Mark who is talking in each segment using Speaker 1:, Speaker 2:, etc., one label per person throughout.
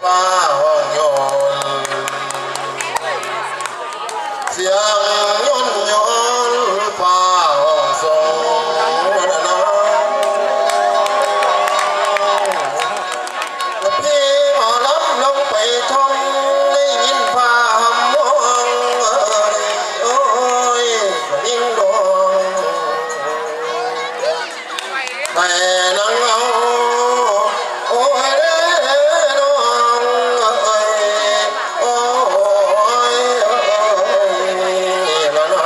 Speaker 1: ฟ้าห้องโยนเสียงโยนโยนฟ้าห้องทรงวันน้องพี่หมอลำลงไปท่องได้ยินฟ้าหำมองโอ้ยยิ่งดวงไปนั่งเอาโอ้ยน้องโอ้ยละน้อง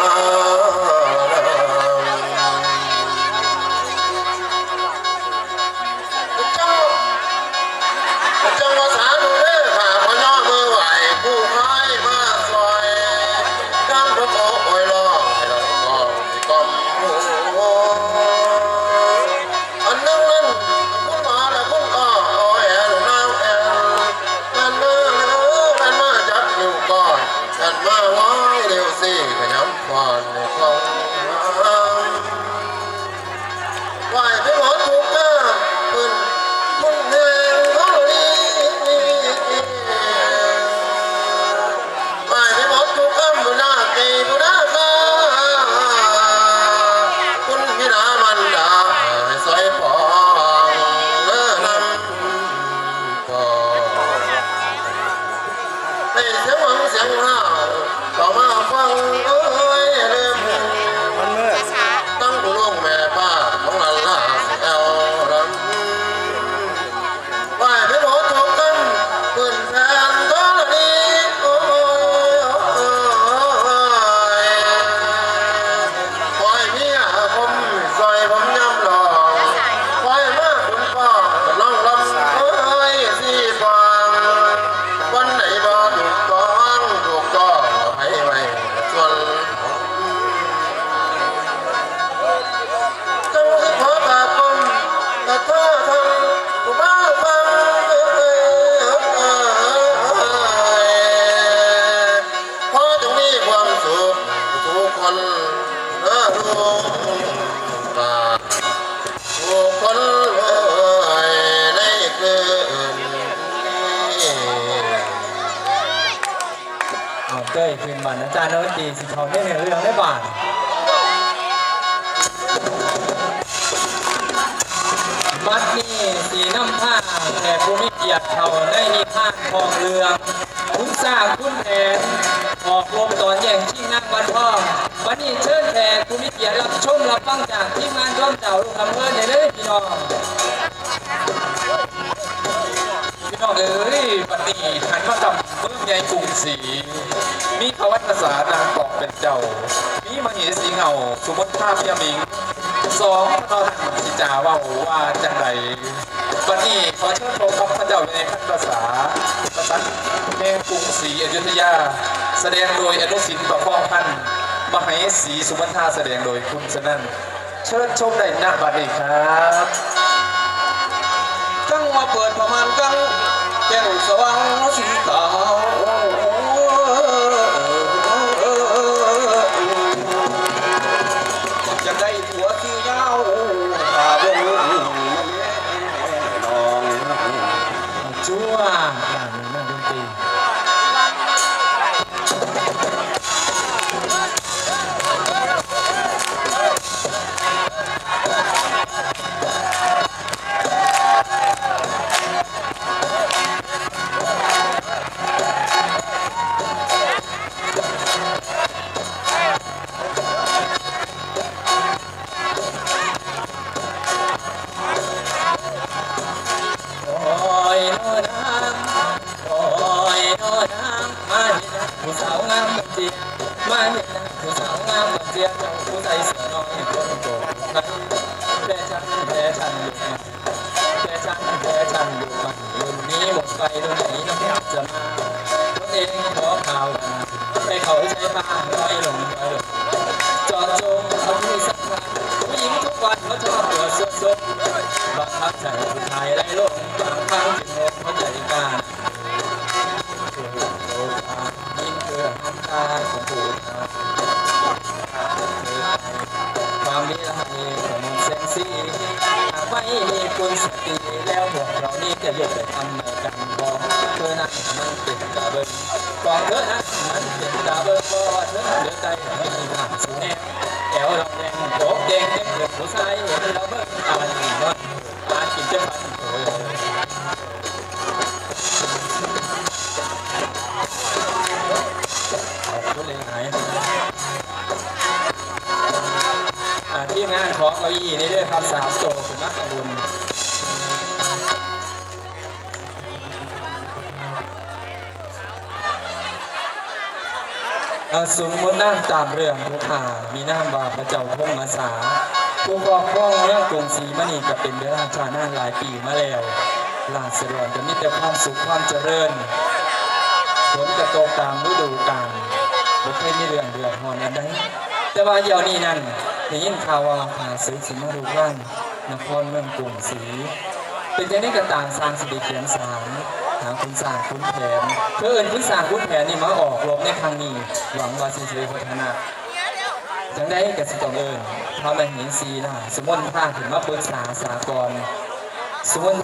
Speaker 1: จังว่าสาธุเด้อข้าพเจ้ามือไหวผู้พายมาซอยดังพระโอ้ยร้องให้เราก้องที่ก้อมหัวอันนึงนั้นคุณมาและคุณก็อ้อยแอลน้ำแอลกันมาจับนิ้วก้อนกันมาว้อยเร็วสิขยำควานในคลองไหวไปหมดทุกก้าปืนมุ่งแหงเขาลีไหวไปหมดทุกก้าบุญนาเกบุญนาคาคุณพิรามันดาให้สวยปองเนื้อนำปองให้เสียงหวังเสียงห้าวต่อมาฟังเอ้ยเริ่มตั้งผู้ล่วงแม่ป้าของหลานล่าแอลรำไหวไปหมดทุกกันปืนแทนก็ดีโอ้ยปล่อยเมียผมซอยผมย้ำหลอกปล่อยมาคุณพ่อจะล่องลำเอ้ยสิฟังวันไหนบ่ถูกต้องถูกต้องให้ไว้ส่วนจังสิขอบาปมแต่เธอทำกูบ้าฟังพอจงมีความสุขทุกคนทุกตาทุกคนเลยในคืนนี้
Speaker 2: เอาเต้ยคืนบันอาจารย์โน้ตดีสิเขาได้ในเรื่องได้บาทบัดนี้สีน้ำผ้าแต่ภูมิเกียรติเขาได้นิทานทองเรืองคุณทราบคุณแผนออกลมตอนแย่งชิงนักบันทองวันนี้เชิญแขกภูมิเกียรติรับชมรับฟังจากทีมงานร่วมเจ้าลูกคำเพื่อนในเลยพี่น้องเอ้ยปฏิหันมากับเมืองใหญ่กรุงศรีมีขวัญภาษานางบอกเป็นเจ้ามีมเหสีเงาสุมนท่าพยามิงสองนอทันสิจาว่าจังไรปฏิขอเชิญชมพระเจ้าในพันภาษาแห่งกรุงศรีอยุธยาแสดงโดยอนุสินประพ้องพันธ์มเหสีสุมนท่าแสดงโดยคุณสนั่นเชิญชมได้ณบัดนี้ครับจังมาเปิดประมาณกังแก้วสว่างสีขาวจะได้หัวที่ยาวตาบงน้องจั่วอย่างนี้นั่นดนตรีผู้สาวงามเจียมาเห็นนะผู้สาวงามเจียเจ้าผู้ใส่เสื้อน้อยคนโตนะแฟชั่นอยู่มันแฟชั่นอยู่มันรุ่นนี้หมดไปรุ่นนี้น้องอยากจะมาตัวเองขอข่าวไปเขาใช้ผ้าน้อยลงจอดจงเขาที่สำคัญผู้หญิงทุกวันเขาชอบตัวสดบังคับใจผู้ชายไร้โลกบางครั้งจึงโง่เขาใจกันน้ำตาของผู้ความมีลายของเส้นสีหากไม่มีคุณสติแล้วพวกเรานี่จะเลือกไปทำในกันบอกเพื่อน องเถอะนะมันเป็นตาเบิกบ่เถอะเดือดใจไม่มีทางสู้แน่แอวเราแดงโป๊กแดงเต็มเกือบหัวใจเห็นเราเบิกอ่านกินว่าอ่านกินจะฟันโอ้ยก็เลยหายที่งานของเก้าอี้นี่ด้วยครับ3 โต๊ะคุณนักบุญสมมตินั่งตามเรื่องผู้ข่ามีน้ำบาปพระเจ้าพงอาสาผู้ครอบครองเรื่องกรุงศรีมณีก็เป็นเวลาชานานหลายปีมาแล้วลาสลอนจะมีแต่ความสุขความเจริญฝนกระตกตามฤดูกาลบุคคลมีเรื่องเดือดร้อนอันใดแต่ว่าเดี๋ยวนี้นั่นได้ยินข่าวว่าผ่าซื้อสิมาดูบ้านนครเมืองกรุงศรีเป็นอย่างนี้ก็ต่างสร้างสิริเขียนสารหาคุณสร้างคุณแผนเพื่อเอิญคุณสร้างคุณแผนนี่มาออกรบในครั้งนี้หวังว่าสิจะพัฒนาจังได้กับสิต้องเอิญทำให้เห็นซีนะสมมติพาถึงมาปรึกษาสากลสมมติ